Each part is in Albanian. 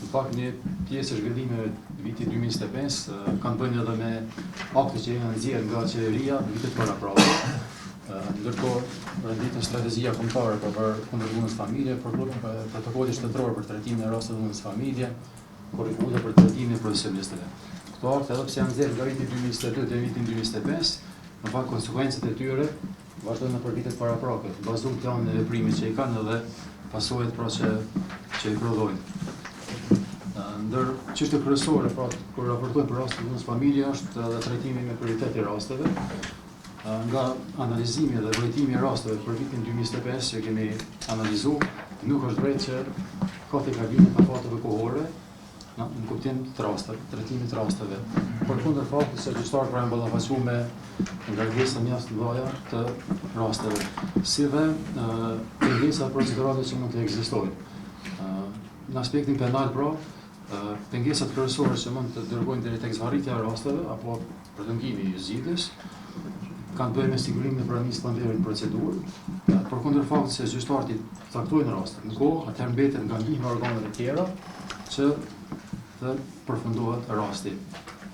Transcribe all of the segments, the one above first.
Në fakt një pjesë e zhvillimeve të vitit 2025 kanë bënë edhe me akte që janë nxjerrë nga qeveria në vitet paraprake. Ndërkohë renditën strategjia kombëtare për kundërdhunës familje, protokolli shtetëror për trajtimin e rasteve dhunës familje, kurrikula për trajtimin e profesionistëve. Këto akte edhe pse janë nxjerrë nga viti 2022 deri në vitin 2025, në fakt konsekwencat e tyre vazhdojnë për vitet paraprake, bazuar planin e veprimit që i kanë edhe pasojat pra që i prodhojnë. Ndër çështjet kryesore pra kur raportojmë për rastet e dhunës familje është edhe trajtimi me prioritet i rasteve. Nga analizimi dhe vërtetimi i rasteve për vitin 2025 që kemi analizuar, nuk është drejt që ka të gabimin të fateve kohore në kuptim të rasteve, trajtimit të rasteve. Përkundër faktit se gjyqtarët pra janë ballafaqur me ngarkesa mjaft të mëdha të rasteve, si dhe pengesa procedurale që mund të ekzistojnë. Në aspektin penal pra, pengesat kryesore që mund të dërgojnë deri tek zvarritja e rasteve apo prolongimi i zgjidhjes kanë të bëjnë me sigurimin e pranisë të ndërverit procedurë. Përkundër faktit se gjyqtarët caktojnë rastet në kohë, atëherë mbetet nga ndihma organeve të tjera që të përfundohet rasti.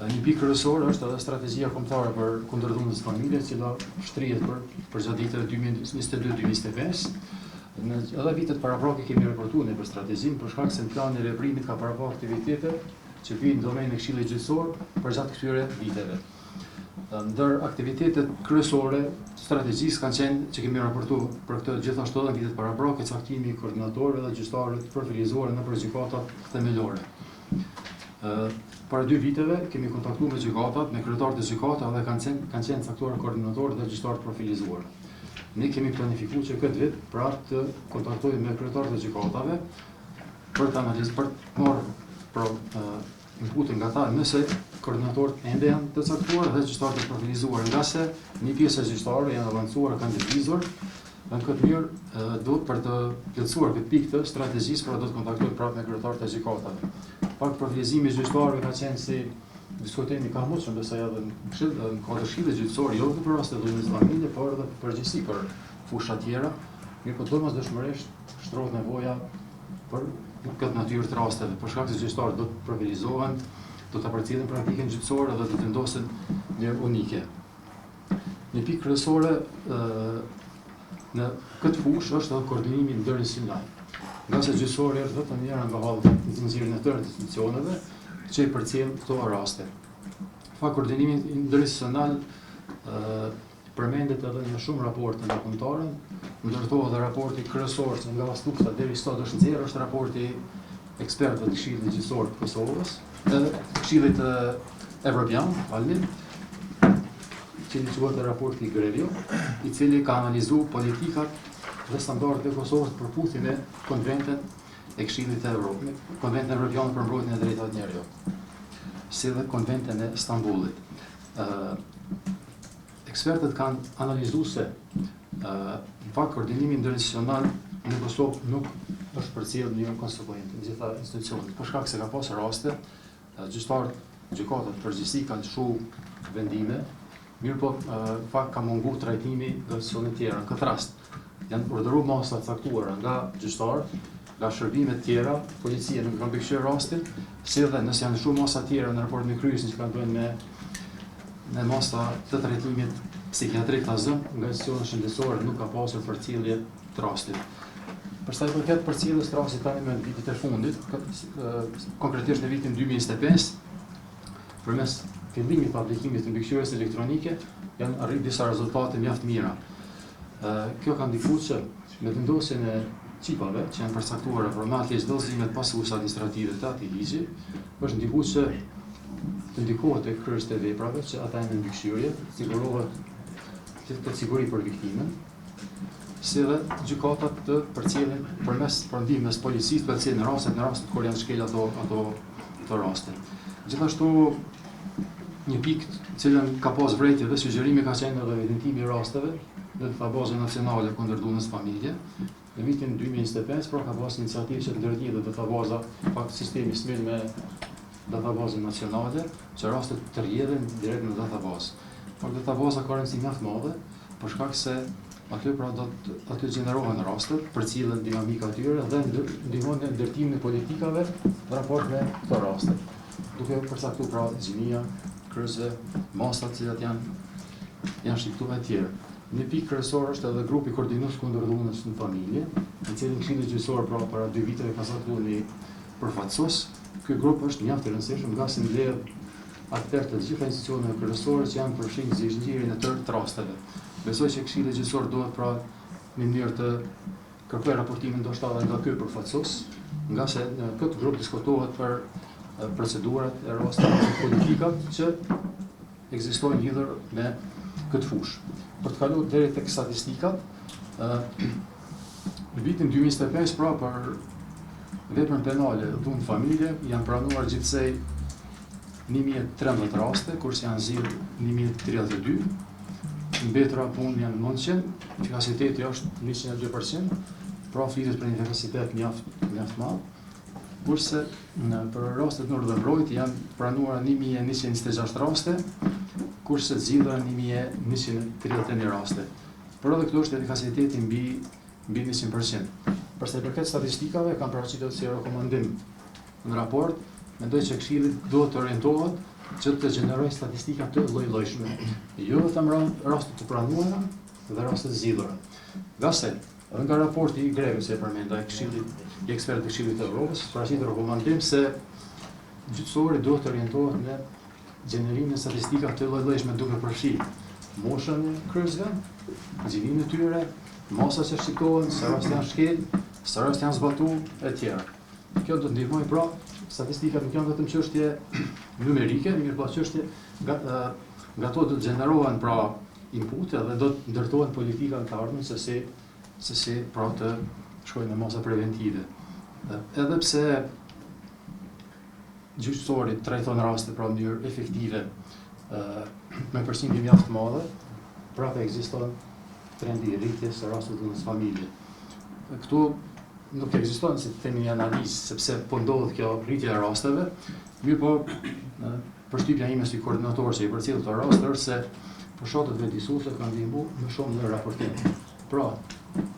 Një pikë kryesore është edhe strategjia kombëtare për kundërdhunës familje, e cila shtrihet për përgjatësitë 2022-2025. Në edhe vitet paraprake kemi raportuar për strategjinë për shkak se në planin e veprimit ka paraprake aktivitete që vijnë në domenin e Këshillit Gjyqësor përgjatë këtyre viteve. Ndër aktivitetet kryesore të strategjisë kanë qenë që kemi raportuar për këtë gjithashtu edhe në vitet paraprake, caktimi i koordinatorëve dhe gjyqtarëve të profilizuar në gjykatat themelore. Para 2 viteve kemi kontaktuar me gjykatat, me kryetarët e gjykatave dhe kanë qenë caktuar koordinatorë dhe gjyqtarë të profilizuar. Ne kemi planifikuar që këtë vit pra të kontaktojmë me kryetarët e gjykatave për të analizuar, për të marrë inputin nga ta nëse koordinatorët ende janë të caktuar dhe gjyqtarët të profilizuar, nga se një pjesë e gjyqtarëve janë avancuar, kanë lëvizur, dhe në këtë mënyrë duhet për të plotësuar këtë pikë të strategjisë, pra do të kontaktojmë prapë me kryetarët e gjykatave. Pak profilizimi i gjyqtarëve ka qenë si diskutimi ka mundshëm besoj edhe në Këshillin Gjyqësor, jo vetëm për raste të dhunës familje, por edhe përgjithësi për fusha tjera. Mirë po domosdoshmërisht shtrohet nevoja për këtë natyrë të rasteve, për shkak se gjyqtarët do të profilizohen, do të përcjellen praktikën gjyqësore dhe do të vendosen një unike. Një pikë kryesore në këtë fushë është edhe koordinimi ndërinstitucional. Nga se gjyqësori është vetëm njëra nga hallet e zinxhirit të tërë të institucioneve që i përcjell këto raste. Koordinimi ndërinstitucional përmendet edhe në shumë raporte ndërkombëtare, ndërtohet edhe raporti kryesor që nga Stupsa deri sot është nxjerrë, është raporti ekspertëve të Këshillit Gjyqësor të Kosovës, Këshillit Evropian, i cili quhet raporti Grevio, i cili ka analizuar politikat dhe standardet e Kosovës për përputhje me konventin e Këshillit të Evropës, konventin evropian për mbrojtjen e drejtave të njerëzit, si dhe konventin e Stambollit. Ekspertët kanë analizuar se në fakt koordinimi ndërinstitucional në Kosovë nuk është përcjellur në mënyrë konsekvente në gjitha institucionet, për shkak se ka pasur raste gjyqtarët, gjykatat përgjithësi kanë lëshuar vendime, mirë po fakt ka munguar trajtimi në institucione të tjera. Në këtë rast janë urdhëruar masa të caktuara nga gjyqtarët, nga shërbimet tjera, policia nuk kanë mbikëqyrë rastin, si dhe nëse janë shumë masa tjera në raport me kryesin që kanë bënë me masa të trajtimit psikiatrik të azëm, nga institucionet shëndetësore nuk ka pasur përcjellje të rastit. Për sa i përket përcjelljes të rastit tani me vitet e fundit, konkretisht në vitin 2025, përmes fillimit të aplikimit të mbikëqyrjes elektronike, janë arritur disa rezultate mjaft mira. Kjo ka ndikuar që me vendosjen e çipave që janë përcaktuara për me legjvendësimet pasuese administrative të atij ligji, është ndikuar që të ndikohet tek kryes të veprave që ata janë në mbikëqyrje, sigurohet të siguri për viktimën, si dhe gjykatat të përcjellin përmes ndihmës policisë, përcjellin rastet kur janë shkel ato raste. Gjithashtu një pikë cilën ka pas vërejtje dhe sugjerimi ka qenë edhe evidentimi i rasteve në databazën nacionale kundër dhunës familje. Në vitin 2025 pra ka pas iniciativë që të ndërtihet databaza, fakt sistemi smil me databazën nacionale, që rastet të rrjedhin direkt në databazë. Por databaza ka rëndësi mjaft madhe, për shkak se aty pra aty gjenerohen rastet për cilën dinamika atyre dhe ndihmon në ndërtimin e politikave në raport me këto raste. Duke përcaktuar pra gjinia, kryesë, masat që janë shqiptuar e tjerë. Një pikë kryesore është edhe grupi koordinues kundër dhunës në familje, i cili Këshilli Gjyqësor pra para 2 viteve ka caktuar një përfaqësues. Ky grup është mjaft i rëndësishëm nga si mbledh aktorë të gjitha institucioneve kryesore që janë përfshirë në zgjedhjen e të rasteve. Besoj që Këshilli Gjyqësor duhet pra në mënyrë të kërkojë raportimin ndoshta edhe nga ky përfaqësues, nga se në këtë grup diskutohet për procedurat e rasteve politikat që ekzistojnë lidhur me këtë fushë. Për të kaluar deri tek statistikat, në vitin 2025 pra për veprën penale dhunë familje janë pranuar gjithsej 1013 raste, kurse janë zgjidhur 1032. Mbetura punë janë 900, efikasiteti është 102%, pra flitet për një efikasitet mjaft madh. Kurse për rastet në urdhër mbrojtje janë pranuar 1126 raste, kurse zgjidhura 1131 raste. Por edhe këtu është efikasiteti mbi 100%. Për sa i përket statistikave, kam paraqitur si rekomandim në raport, mendoj që Këshilli duhet të orientohet që të gjenerojë statistika të lloj-llojshme, jo vetëm raste të pranuara dhe raste të zgjidhura. Nga se edhe nga raporti i grevës që e përmenda i ekspertë të Këshillit të Evropës, paraqitet rekomandim se gjyqësori duhet të orientohet në gjenerimin e statistika të lloj-llojshme duke përfshirë moshën e kryesve, gjinimin e tyre, masa që shqitohen, sa raste janë shkel, sa raste janë zbatuar e tjera. Kjo do të ndihmojë pra statistikat nuk janë vetëm çështje numerike, mirë po çështje nga ato do të gjenerohen pra inpute dhe do të ndërtohen politika në të ardhmen se si pra të shkojnë në masa preventive. Edhe pse gjyqësori trajton raste pra në mënyrë efektive me përqindje mjaft të madhe, prapë ekziston trendi i rritjes së rasteve të dhunës familje. Këtu nuk ekziston si të themi një analizë sepse po ndodh kjo rritje e rasteve, mirë po përshtypja ime si koordinator që i përcjell këto raste është se fushatat vetëdijsuese kanë ndihmuar më shumë në raportim. Pra,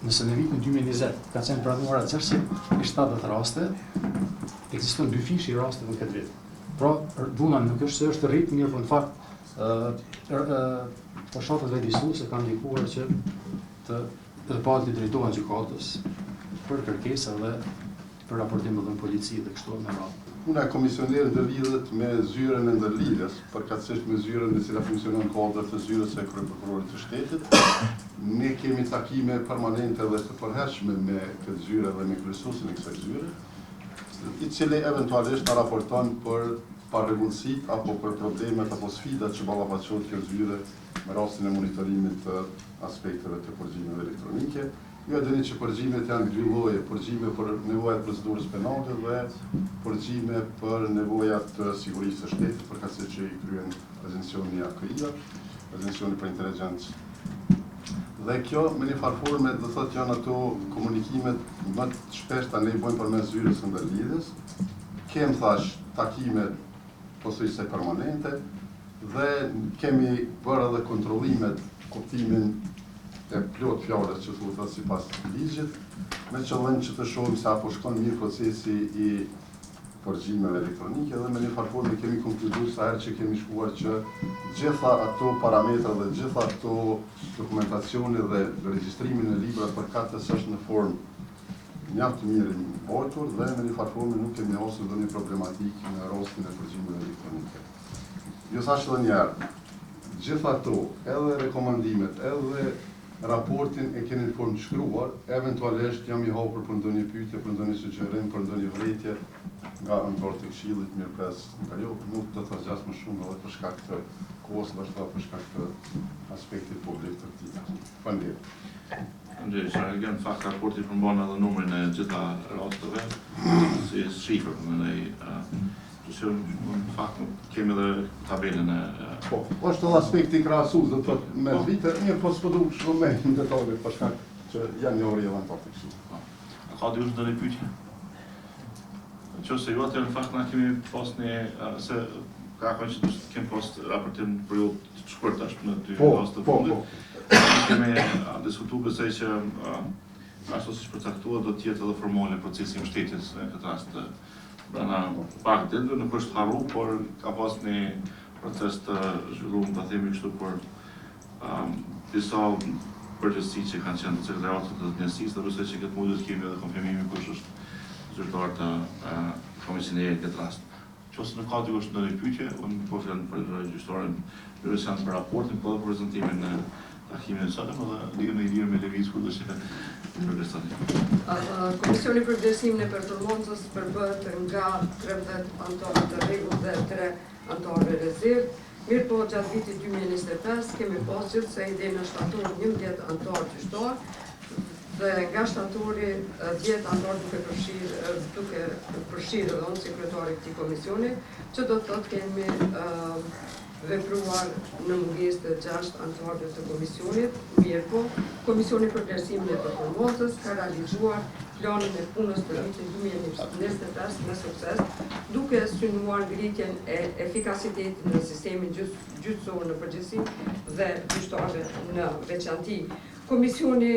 nëse në vitin 2020 ka qenë pranuara 670 raste, ekziston 2 fishë i rasteve në këtë vit. Pra, dhuna nuk është se është rrit, mirë po në fakt fushatat vetëdijsuese kanë ndikuar që të palët i drejtohen gjykatës për kërkesa dhe për raportim edhe në polici dhe kështu me radhë. Puna e komisionerit ndërlidhet me zyrën e ndërlidhjes, përkatësisht me zyrën e cila funksionon kuadër të zyrës së kryeprokurorit të shtetit. Ne kemi takime permanente dhe të përhershme me këtë zyrë dhe me kryesuesin e kësaj zyre, i cili eventualisht na raporton për parregullësitë apo për problemet apo sfidat që ballafaqohet kjo zyre me rastin e monitorimit të aspekteve të përgjimeve elektronike. Ju e dini që përgjimet janë dy lloje, përgjime për nevojat procedurës penale dhe përgjime për nevojat të sigurisë së shtetit, përkatësisht që i kryen agencioni AKI-a, agencioni për inteligjencë. Dhe kjo me një farforme do thotë janë ato komunikimet më të shpeshta ne i bëjmë përmes zyrës së ndërlidhjes. Kem thash takimet pothuajse permanente dhe kemi bërë edhe kontrollimet kuptimin e plot fjalës që thuhet sipas ligjit, me qëllim që të shohim se apo shkon mirë procesi i përgjimeve elektronike dhe me një farforme kemi konkluduar sa herë që kemi shkuar që gjitha ato parametra dhe gjitha ato dokumentacione dhe regjistrimin e librave përkatës është në formë mjaft të mirë mbajtur dhe me një farforme nuk kemi hasur ndonjë problematik në rastin e përgjimeve elektronike. Ju thash edhe një herë, gjitha ato, edhe rekomandimet, edhe raportin e keni në formë të shkruar, eventualisht jam i hapur për ndonjë pyetje, për ndonjë sugjerim, për ndonjë vërejtje nga anëtarët e Këshillit, mirëpres, nuk do të zgjas më shumë edhe për shkak të kohës, ndoshta për shkak të aspektit publik të këtij. Faleminderit. Në fakt raporti përmban edhe numrin e gjitha rasteve, si shifër, në fakt kemi edhe tabelën e... Po, është edhe aspekti krahasues, do të thotë me vite, mirë po s'po duhet shumë në detaje për shkak që janë një orë edhe anëtar të Këshillit. A ka dikush ndonjë pyetje? Nëse ju atë në fakt na kemi pas një se ka qenë që kemi pas raportim për ju të shkurtash në dy raste të fundit. kemi diskutuar besoj që ashtu siç përcaktuar do të jetë edhe formale procesi i mbështetjes në këtë rast brenda pak ditë, nuk është harru, por ka pas një proces të zhvilluar, ta themi kështu, por disa përgjithësi që kanë qenë sekretariatet të njësisë, dhe besoj që këtë muaj do të kemi edhe konfirmimin kush është zyrtar të komisionerit këtë rast. Qose në ka dikush ndonjë pyetje, unë po fjalën për gjyqtarin Lëreshan për raportin, po dhe për prezantimin në takimin e sotëm, dhe ligën e lirë me lëviz kur do që progresoni. Komisioni për vlerësimin e performancës përbëhet nga 13 anëtarë të rregull dhe 3 anëtarë rezervë. Mirë po, gjatë vitit 2025 kemi pasur gjithsej deri në shtator 11 anëtarë gjyqtar, dhe nga shtatori 10 anëtarë duke përfshirë edhe unë sekretari këtij komisioni, që do të thotë kemi vepruar në mungesë të 6 anëtarëve të komisionit. Mirë po, Komisioni për vlerësimin e performancës ka realizuar planin e punës për vitin 2025 me sukses, duke synuar ngritjen e efikasitetit në sistemin gjyqësor në përgjithësi dhe gjyqtarëve në veçanti. Komisioni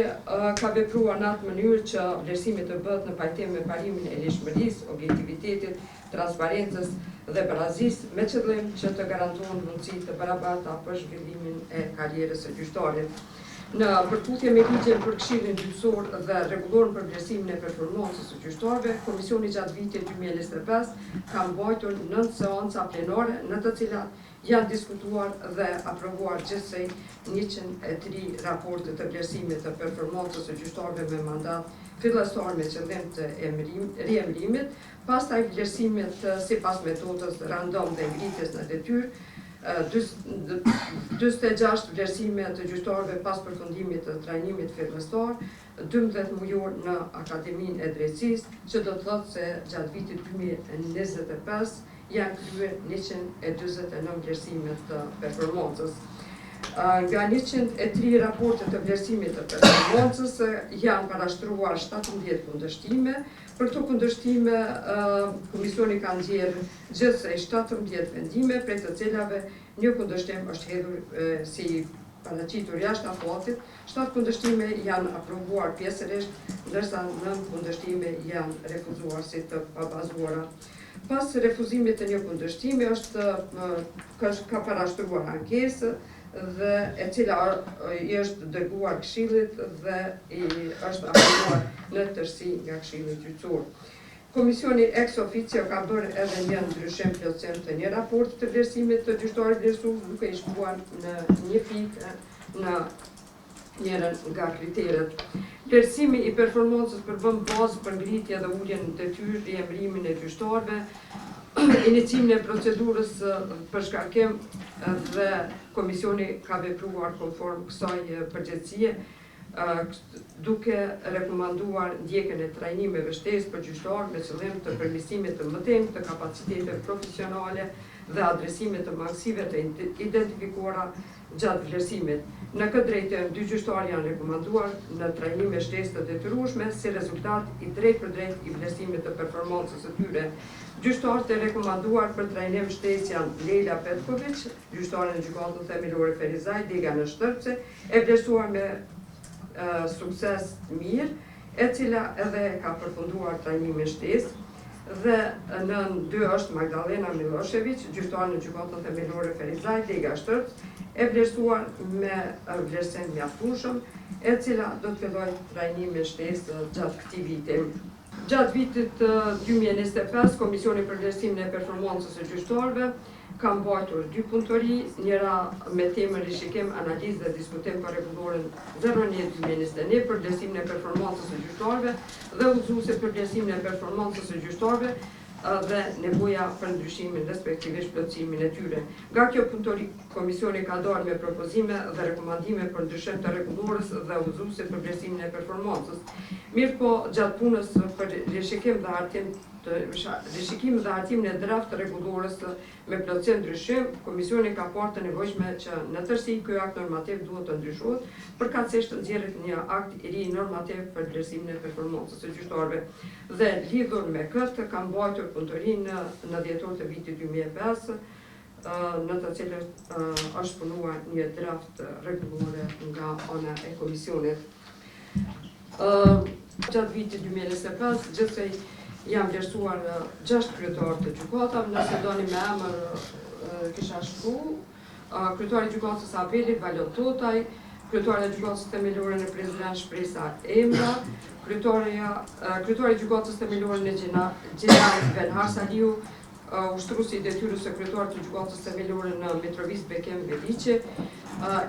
ka vepruar në atë mënyrë që vlerësimi të bëhet në pajtim me parimin e lishmërisë, objektivitetit, transparencës dhe barazisë, me qëllim që të garantohen mundësi të barabarta për zhvillimin e karrierës së gjyqtarit. Në përputhje me ligjen për Këshillin Gjyqësor dhe rregullorën për vlerësimin e performancës së gjyqtarëve, Komisioni gjatë vitit 2025 ka mbajtur 9 seanca plenare në të cilat janë diskutuar dhe aprovuar gjithsej 103 raporte të vlerësimit të performancës së gjyqtarëve me mandat fillestar me qëllim të riemërimit, pastaj vlerësimit sipas metodës random dhe ngritjes në detyrë, 46 vlerësime të gjyqtarëve pas përfundimit të trajnimit fillestar, 12 mujor në Akademinë e Drejtësisë, që do të thotë se gjatë vitit 2025 janë kryer 149 vlerësime të performancës. Nga 103 raporte të vlerësimit të performancës janë parashtruar 17 kundërshtime. Për këto kundërshtime, Komisioni ka nxjerrë gjithsej 17 vendime, prej të cilave një kundërshtim është hedhur si paraqitur jashtë afatit, 7 kundërshtime janë aprovuar pjesërisht, ndërsa 9 kundërshtime janë refuzuar si të pabazuara. Pas refuzimit të një kundërshtimi ka parashtruar ankesë dhe e cila i është dërguar Këshillit dhe i është aprovuar në tërësi nga Këshilli Gjyqësor. Komisioni ex officio ka bërë edhe një ndryshim plotësim të një raport të vlerësimit të gjyqtarit vlerësues, duke i shkruar në një pikë në njërin nga kriteret. Vlerësimi i performancës përbën bazë për ngritje dhe uljen në detyrë, riemërimin e gjyqtarëve, iniciimin e procedurës për shkarkim dhe Komisioni ka vepruar konform kësaj përgjegjësie, duke rekomanduar ndjekjen e trajnimeve shtesë për gjyqtarë me qëllim të përmirësimit të mëtejnë të kapaciteteve profesionale dhe adresimit të mangësive të identifikuara gjatë vlerësimit. Në këtë drejtim, 2 gjyqtarë janë rekomanduar në trajnime shtesë të detyrueshme si rezultat i drejt për drejt i vlerësimit të performancës së tyre. Gjyqtarët e rekomanduar për trajnim shtesë janë Leila Petković, gjyqtare në gjykatën themelore Ferizaj, Dega në Shtërpce, e vlerësuar me sukses mirë, e cila edhe ka përfunduar trajnimin shtesë, dhe nën 2 është Magdalena Milošević, gjyqtare në gjykatën themelore Ferizaj, Dega Shtërpce, e vlerësuar me vlerësim mjaftueshëm, e cila do të fillojë trajnimin shtesë gjatë këtij viti. Gjatë vitit 2025, Komisioni për vlerësimin e performancës së gjyqtarëve ka mbajtur 2 punëtori, njëra me temën rishikim, analizë dhe diskutim për rregullorën 01/2021 për vlerësimin e performancës së gjyqtarëve dhe udhëzuese për vlerësimin e performancës së gjyqtarëve dhe nevoja për ndryshimin respektivisht plotësimin e tyre. Nga kjo punëtori, Komisioni ka dalë me propozime dhe rekomandime për ndryshim të rregullorës dhe udhëzuese për vlerësimin e performancës. Mirë po, gjatë punës për rishikim dhe hartimin e draft të rregullorës me plotësim ndryshim, Komisioni ka parë të nevojshme që në tërësi ky akt normativ duhet të ndryshohet, përkatësisht të nxjerrët një akt i ri normativ për vlerësimin e performancës së gjyqtarëve. Dhe lidhur me këtë ka mbajtur punëtori në dhjetor të vitit 2005, në të cilët është punuar një draft rregullore nga ana e komisionit. Gjatë vitit 2025, gjithsej jam vlerësuar 6 kryetarë të gjykatave, nëse doni me emër kisha shkruar, kryetari i gjykatës Apelit Valot Totaj, kryetari i gjykatës themelore në Prezident Shpresa Emra, kryetari i gjykatës themelore në Gjenar Benhar Saliu, ushtruesi i detyrës sekretar të gjykatës themelore në Mitrovic Bekem Veliqi,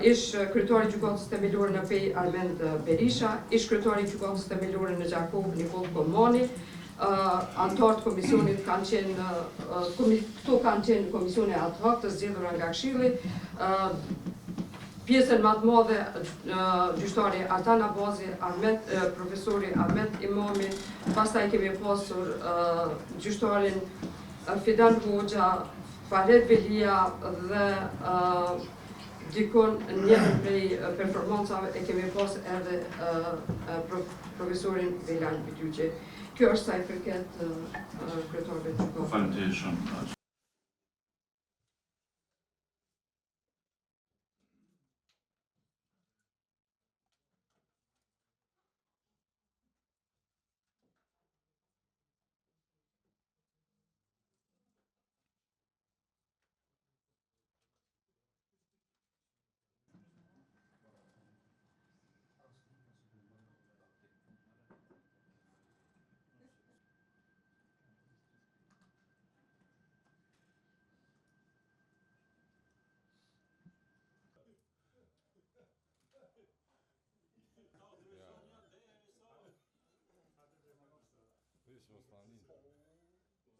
ish kryetari i gjykatës themelore në Pej Armend Berisha, ish kryetari i gjykatës themelore në Gjakov Nikol Komani, antarët komisionit kanë qenë, këto kanë qenë komisione ad hoc të zgjedhura nga Këshilli, pjesën më të madhe gjyqtari Altan Abazi, profesori Ahmet Imami, pastaj kemi pasur gjyqtarin Fidan Hoxha, Faret Velia dhe dikon njëtër prej performancave e kemi pas edhe profesorin Velan Bityqe. Kjo është sa i përket kryetarëve të gjykatës. Faleminderit shumë. Видишь, в основном.